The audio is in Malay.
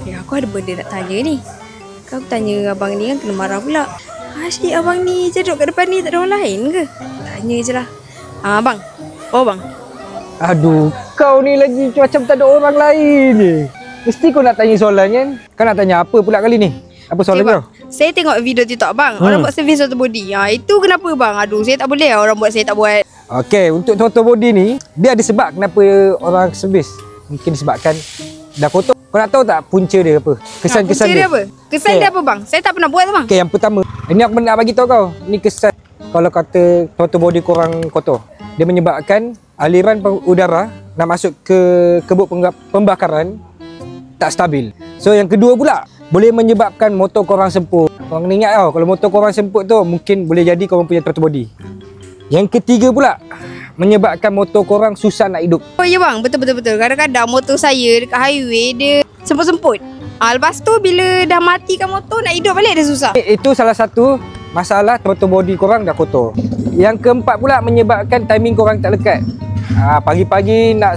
Ya, aku ada benda nak tanya ni. Kau tanya abang ni kan kena marah pula. Asyik abang ni je duduk kat depan ni, tak ada orang lain ke? Tanya je lah. Abang. Oh, bang. Aduh, kau ni lagi macam tak ada orang lain je. Mesti kau nak tanya soalan kan? Kau nak tanya apa pula kali ni? Apa soalan kau? Saya tengok video TikTok abang. Orang buat servis auto body. Itu kenapa bang? Aduh, saya tak boleh orang buat, saya tak buat. Okey, untuk auto body ni, dia ada sebab kenapa orang servis. Mungkin disebabkan dah kotor. Kau nak tahu tak punca dia apa? Kesan-kesan dia apa? Kesan dia apa bang? Saya tak pernah buat bang. Okey, yang pertama. Ini aku nak bagi tahu kau. Ini kesan kalau kata auto body korang kotor. Dia menyebabkan aliran udara nak masuk ke kebut pembakaran tak stabil. So yang kedua pula, boleh menyebabkan motor korang semput. Korang ingat tau, kalau motor korang semput tu mungkin boleh jadi korang punya auto body. Yang ketiga pula, menyebabkan motor korang susah nak hidup. Oh ya bang, betul. Kadang-kadang motor saya dekat highway dia semput-semput. Lepas tu bila dah matikan motor nak hidup balik dia susah. Itu salah satu masalah auto body korang dah kotor. Yang keempat pula menyebabkan timing korang tak lekat. Pagi-pagi nak